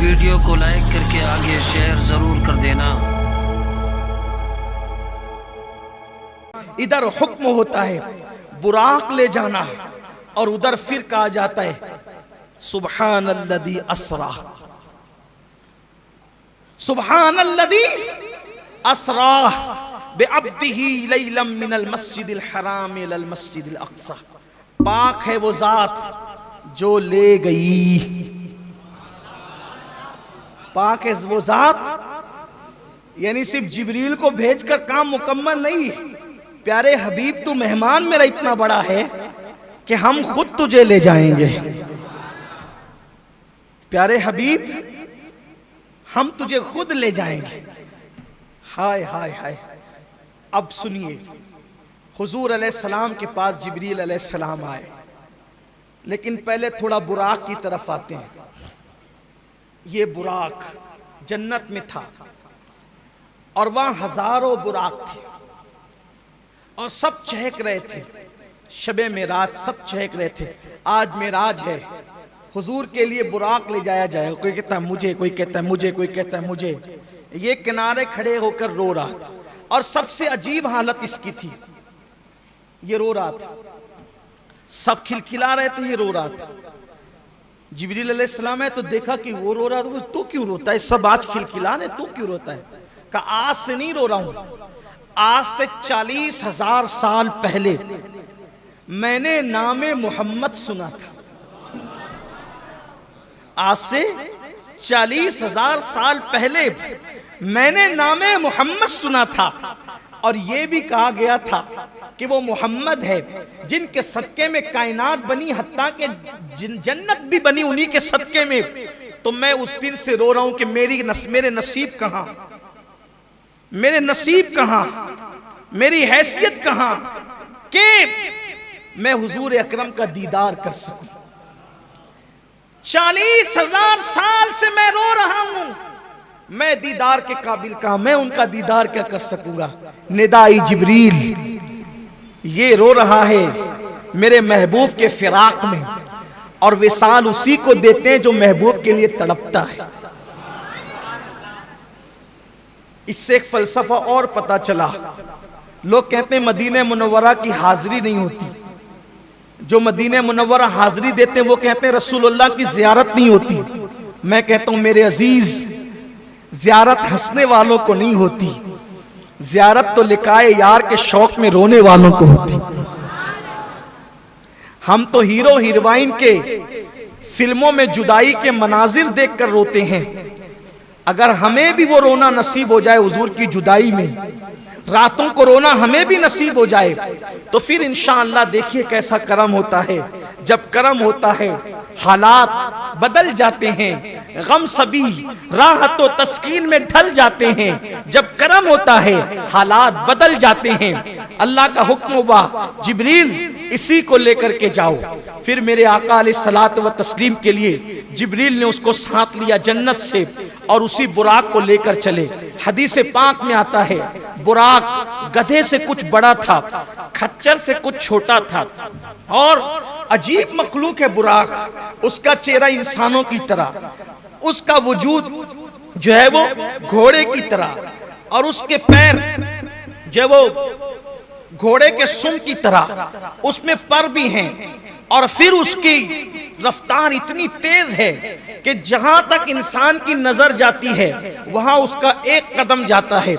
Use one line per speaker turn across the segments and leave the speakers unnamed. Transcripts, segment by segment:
Video को like करके आगे शेयर जरूर कर देना।
इधर हुक्म होता है बुराक ले जाना और उधर फिर कहा जाता है सुब्हानल्लज़ी असरा, सुब्हानल्लज़ी असरा बिअब्दिही लैलम मिनल मस्जिदिल हराम इलल मस्जिदिल अक़सा। पाक है वो जात जो ले गई, पाक है वो जात, यानी सिर्फ जिब्रील को भेजकर काम मुकम्मल नहीं। प्यारे हबीब तू मेहमान मेरा इतना बड़ा है कि हम खुद तुझे ले जाएंगे। प्यारे हबीब हम तुझे खुद ले जाएंगे। हाय हाय हाय। अब सुनिए, हुजूर अलैहिस्सलाम के पास जिब्रील अलैहिस्सलाम आए, लेकिन पहले थोड़ा बुराक की तरफ आते हैं। ये बुराक जन्नत में था और वहां हजारों बुराक थे और सब चहक रहे थे। शबे मेराज सब चहक रहे थे। आज मेराज है, हुजूर के लिए बुराक ले जाया जाएगा। कोई कहता है मुझे, कोई कहता है मुझे, कोई कहता है मुझे। ये किनारे खड़े होकर रो रहा था और सबसे अजीब हालत इसकी थी, ये रो रहा था। सब खिलखिला रहे थे, ये रो रहा था। जिब्रील अलैहिस्सलाम है तो देखा कि वो रो रहा था। तू क्यों रोता है? सब आज खिलखिला रहे, तू क्यों रोता है? कहा आज से नहीं रो रहा हूं, आज से 40,000 साल पहले मैंने नामे मोहम्मद सुना था। आज से 40,000 साल पहले मैंने नामे मोहम्मद सुना था और यह भी कहा गया था कि वो मोहम्मद है जिनके सदके में कायनात बनी, हत्ता के जन्नत भी बनी उन्हीं के सदके में। तो मैं उस दिन से रो रहा हूं कि मेरे नसीब कहां, मेरे नसीब कहां, मेरी हैसियत कहां कि मैं हुजूर अकरम का दीदार कर सकूं। 40,000 साल से मैं रो रहा हूं, मैं दीदार के काबिल कहां, मैं उनका दीदार क्या कर सकूंगा। निदाई जिब्रील, ये रो रहा है मेरे महबूब के फिराक में, और विसाल उसी को देते हैं जो महबूब के लिए तड़पता है। इससे एक फलसफा और पता चला। लोग कहते हैं मदीने मुनव्वरा की हाजिरी नहीं होती। जो मदीने मुनव्वरा हाजिरी देते हैं वो कहते हैं रसूलुल्लाह की जियारत नहीं होती। मैं कहता हूं मेरे अजीज, जियारत हंसने वालों को नहीं होती, जियारत तो लिकाए यार के शौक में रोने वालों को होती। हम तो हीरो हीरोइन के फिल्मों में जुदाई के मनाजिर देखकर रोते हैं। अगर हमें भी वो रोना नसीब हो जाए हुजूर की जुदाई में, रातों को रोना हमें भी नसीब हो जाए, तो फिर इंशाअल्लाह देखिए कैसा करम होता है। जब करम होता है हालात बदल जाते हैं, गम सभी राहत व तस्कीन में ढल जाते हैं। जब करम होता है हालात बदल जाते हैं। अल्लाह का हुक्म हुआ जिब्रील इसी को लेकर के जाओ। फिर मेरे आका अलैहिस्सलातु व तस्लीम के लिए जिब्रील ने उसको साथ लिया जन्नत से और उसी बुराक को लेकर चले। हदीस पाक में आता है बुराक गधे से कुछ बड़ा था, खच्चर से कुछ छोटा था और अजीब मखलूक है बुराक। उसका चेहरा इंसानों की तरह, उसका वजूद जो है वो घोड़े की तरह, और उसके पैर जो है वो घोड़े के सुम की तरह, उसमें पर भी हैं। और फिर उसकी रफ्तार इतनी तेज है कि जहां तक इंसान की नजर जाती है वहां उसका एक कदम जाता है।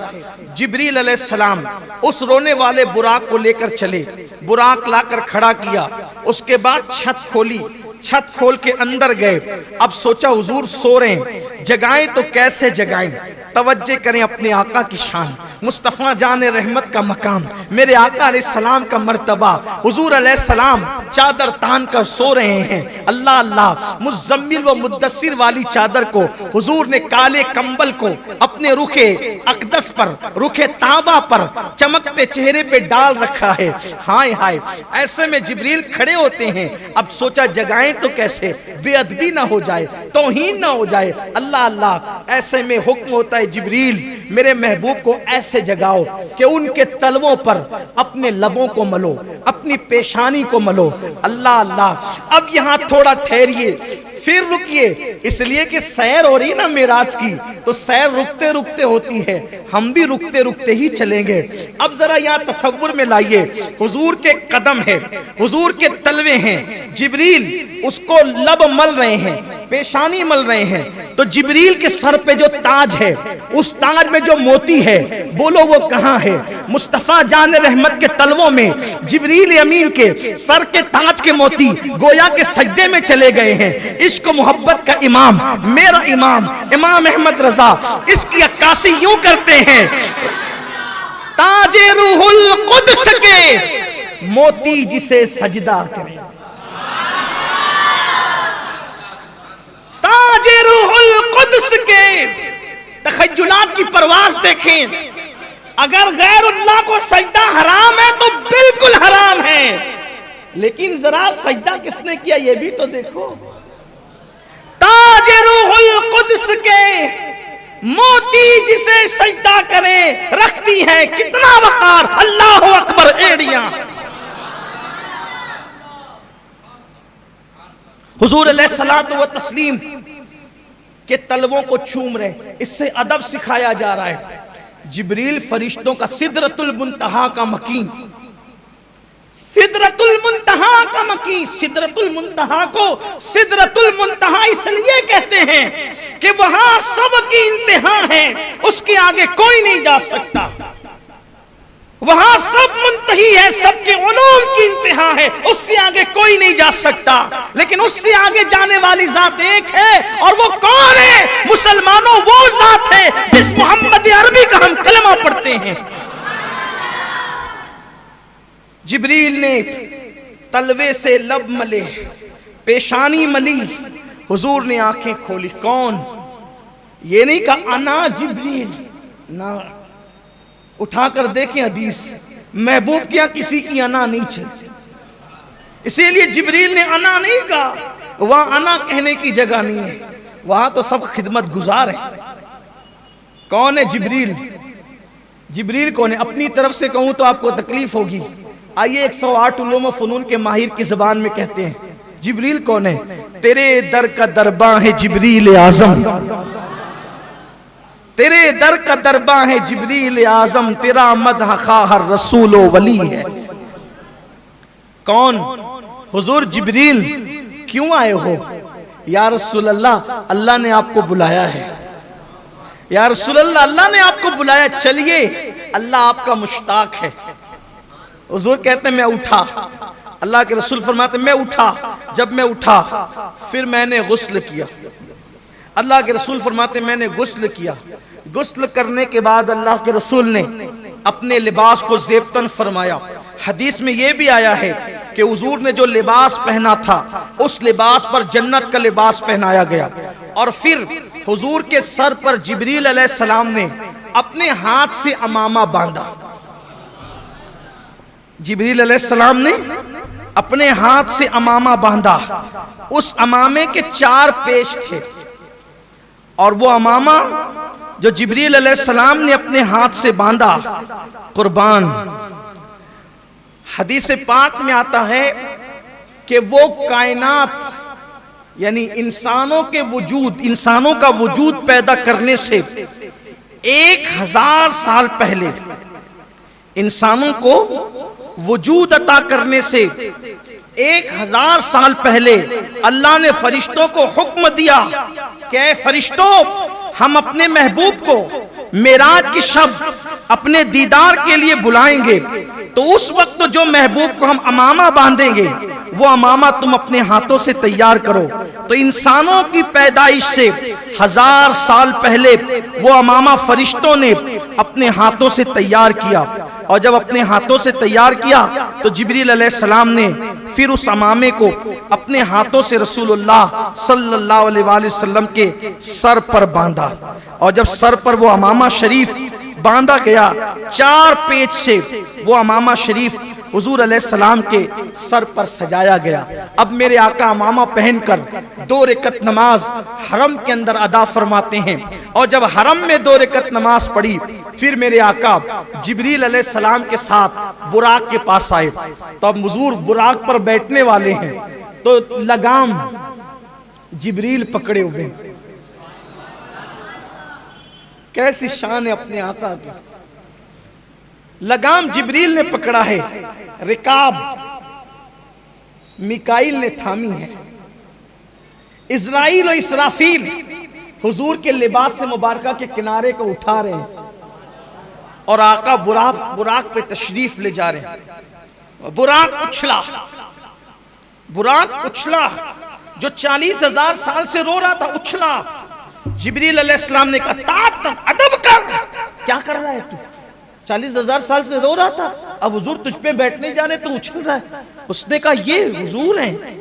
जिब्रील अलैहिस्सलाम उस रोने वाले बुराक को लेकर चले, बुराक लाकर खड़ा किया। उसके बाद छत खोली, छत खोल के अंदर गए। अब सोचा हुजूर सो रहे हैं, जगाएं तो कैसे जगाएं। तवज्जो करें अपने आका की शान, मुस्तफ़ा जान रहमत का मकाम, मेरे आका अलैहिस्सलाम का मर्तबा। हुजूर अलैहिस्सलाम चादर तान कर सो रहे हैं। अल्लाह अल्लाह, मुज़म्मिल व मुद्दस्सिर वाली चादर को हुजूर ने काले कंबल को अपने रुखे अक़दस पर, रुखे ताबा पर चमकते चेहरे पे डाल रखा है। हाय हाय, ऐसे में जिब्रील खड़े होते हैं। अब सोचा जगाएं तो कैसे, बेअदबी ना हो जाए, तौहीन ना हो जाए। अल्लाह अल्लाह, ऐसे में हुक्म होता है जिब्रील मेरे महबूब को ऐसे जगाओ कि उनके तलवों पर अपने लबों को मलो, अपनी पेशानी को मलो। अल्लाह अल्लाह। अब यहां थोड़ा ठहरिए, फिर रुकिए, इसलिए कि सैर हो रही ना मेराज की, तो सैर रुकते रुकते होती है, हम भी रुकते रुकते ही चलेंगे। अब जरा यहाँ तसव्वुर में लाइए, हुजूर के कदम है, हुजूर के तलवे हैं, जिब्रील उसको लब मल रहे हैं, पेशानी मल रहे हैं, तो जिब्रील के सर पे जो ताज है, उस ताज में जो मोती है, बोलो वो कहाँ है? मुस्तफा जान रहमत के तलवों में जिब्रील अमीन के सर के ताज के मोती गोया के सजदे में चले गए हैं। इश्क मोहब्बत का इमाम, मेरा इमाम इमाम अहमद रजा, इसकी अक्कासी यूं करते हैं, ताजे रूहुल कुद्स के मोती जिसे सजदा करे, ताजे रूहुल कुद्स के तखय्युलात की परवाज देखें। अगर गैरुल्लाह को सजदा हराम है तो बिल्कुल हराम है, लेकिन जरा सजदा किसने किया ये भी तो देखो। ताजे रूहुल कुद्स के मोती जिसे सजदा करे, रखती है कितना वकार, अल्लाहु अकबर एड़ियां। हुजूर अलैहिस्सलातु व तस्लीम के तलवों को चूम रहे, इससे अदब सिखाया जा रहा है। जिब्रील फरिश्तों का सिदरतुल मुंतहा का मकीन, सिदरतुल मुंतहा का मकीन, सिदरतुल मुंतहा को सिदरतुल मुंतहा इसलिए कहते हैं कि वहां सबकी इंतहा है, उसके आगे कोई नहीं जा सकता। वहां सब मुंतही है, सबके उलूम की इंतहा है, उससे आगे कोई नहीं जा सकता। लेकिन उससे आगे जाने वाली जात एक है, और वो कौन है? मुसलमानों, वो जात है जिस मोहम्मद अरबी का हम कलमा पढ़ते हैं। जिब्रील ने तलवे से लब मले, पेशानी मली, हुजूर ने आंखें खोली। कौन? ये नहीं कहा अना जिब्रील, ना, उठाकर देखें हदीस, महबूब के यहां किसी की अना नहीं चलती, इसीलिए जिब्रील ने अना नहीं कहा। वहां अना कहने की जगह नहीं है, वहां तो सब खिदमत गुजार है। कौन है जिब्रील? जिब्रील कौन है? अपनी तरफ से कहूं तो आपको तकलीफ होगी। आइए 108 उलूम व फनून के माहिर की जबान में कहते हैं जिब्रील कौन है। तेरे दर का दरबा है जिब्रील आजम, तेरे दर का दरबा है जिब्रील आजम, तेरा मदह खा हर रसूल व वली है। कौन? हुजूर जिब्रील। क्यों आए हो? या रसूल अल्लाह, अल्लाह ने आपको बुलाया है। या रसूल अल्लाह, अल्लाह ने आपको बुलाया, चलिए, अल्लाह आपका मुश्ताक है। हुजूर कहते हैं मैं उठा, अल्लाह के रसूल फरमाते मैं उठा। जब मैं उठा फिर मैंने गुस्ल किया। अल्लाह के रसूल फरमाते मैंने गुस्ल किया। गुस्ल करने के बाद अल्लाह के रसूल ने अपने लिबास को ज़ेबतन फरमाया। हदीस में यह भी आया है कि हुजूर ने जो लिबास पहना था उस लिबास पर जन्नत का लिबास पहनाया गया। और फिर हुजूर के सर पर जिब्रील अलैहिस्सलाम ने अपने हाथ से अमामा बांधा। जिब्रील अलैहिस्सलाम ने अपने हाथ से अमामा बांधा। उस अमामे के 4 पेश थे, और वो अमामा जो जिब्रील अलैहिस्सलाम ने अपने हाथ से बांधा, कुर्बान, हदीस पाक में आता है कि वो कायनात यानी इंसानों के वजूद, इंसानों का वजूद पैदा करने से 1000 साल पहले, इंसानों को वजूद अता करने से 1000 साल पहले अल्लाह ने फरिश्तों को हुक्म दिया कि फरिश्तों, हम अपने महबूब को मेराज की शब अपने दीदार के लिए बुलाएंगे, तो उस वक्त जो महबूब को हम अमामा बांधेंगे वो अमामा तुम अपने हाथों से तैयार करो। तो इंसानों की पैदाइश से 1000 साल पहले वो अमामा फरिश्तों ने अपने हाथों से तैयार किया, और जब अपने हाथों से तैयार किया तो जिब्रील अलैहिस्सलाम ने फिर उस अमामे को अपने हाथों से रसूलुल्लाह सल्लल्लाहु अलैहि वसल्लम के सर पर बांधा। और जब सर पर वो अमामा शरीफ बांधा गया, 4 पेच से वो अमामा शरीफ हुजूर अलैहिस्सलाम के सर पर सजाया गया। अब मेरे आका अमामा पहनकर 2 रकत नमाज हरम के अंदर अदा फरमाते हैं। और जब हरम में 2 रकत नमाज पढ़ी, फिर मेरे आका जिब्रील अलैहिस्सलाम के साथ बुराक के पास आए। तो अब हुजूर बुराक पर बैठने वाले हैं, तो लगाम जिब्रील पकड़े हुए हैं। कैसी शान है अपने आका की। लगाम जिब्रील ने पकड़ा है, रिकाब मिकाइल ने थामी है। इज़राइल और इसराफील हुजूर के लिबास से मुबारका के किनारे को उठा रहे हैं और आका बुराक पे तशरीफ ले जा रहे हैं। बुराक उछला जो 40,000 साल से रो रहा था, उछला। जिब्रील अलैहिस्सलाम ने कहा अदब कर, क्या कर रहा है तू? 40,000 साल से रो रहा था, अब हुजूर तुझ पे बैठने जाने तो उछल रहा है। उसने कहा ये हुजूर हैं।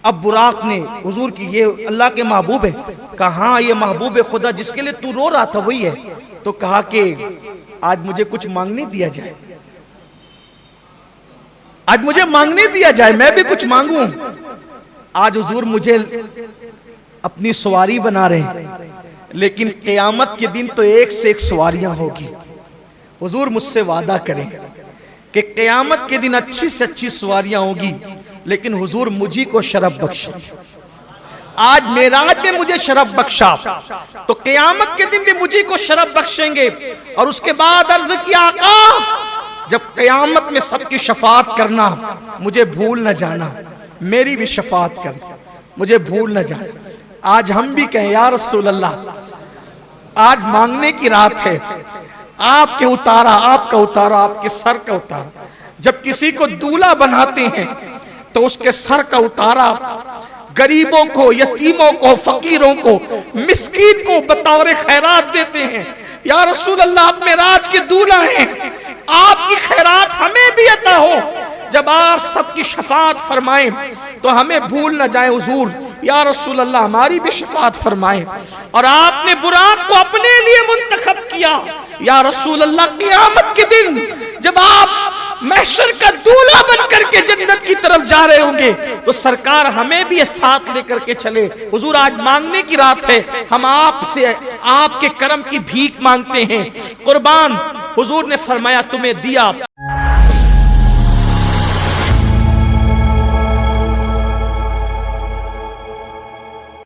अब बुराक ने हुजूर की, ये अल्लाह के महबूब है। कहा हाँ ये महबूब है खुदा जिसके लिए तू रो रहा था वही है। तो कहा कि आज मुझे कुछ मांगने दिया जाए, आज मुझे मांगने दिया जाए, मैं भी कुछ मांगूं। आज हुजूर मुझे अपनी सवारी बना रहे हैं, लेकिन क़यामत के दिन तो एक से एक सवारियां होगी। हुजूर मुझसे वादा करें कि क़यामत के दिन अच्छी से अच्छी सवारियां होगी, लेकिन हुजूर मुझी को शरफ बख्शे। आज मेराज में मुझे शरफ बख्शा, तो क़यामत के दिन भी मुझी को शरफ बख्शेंगे। और उसके बाद अर्ज किया आका जब क़यामत में सबकी शफाअत करना, मुझे भूल न जाना, मेरी भी शफाअत कर, मुझे भूल न जाना। आज हम भी कहें या रसूल अल्लाह, आज मांगने की रात है, आपके उतारा, आपका उतारा, आपके सर का उतारा। जब किसी को दूल्हा बनाते हैं तो उसके सर का उतारा गरीबों को, यतीमों को, फकीरों को, मिस्कीन को बतौर खैरात देते हैं। या रसूल अल्लाह आप मेराज के दूल्हा हैं, आपकी खैरात हमें भी अता हो। जब आप सबकी शफाअत फरमाएं तो हमें भूल न जाए हुजूर। या रसूल अल्लाह हमारी भी शफाअत फरमाएं। और आपने बुराक को अपने लिए मुंतखब किया। या रसूल अल्लाह क़यामत के दिन जब आप महशर का दूल्हा बनकर के जन्नत की तरफ जा रहे होंगे तो सरकार हमें भी साथ लेकर के चले। हुजूर आज मांगने की रात है, हम आपसे आपके करम की भीख मांगते हैं। कुर्बान हुजूर ने फरमाया तुम्हें दिया।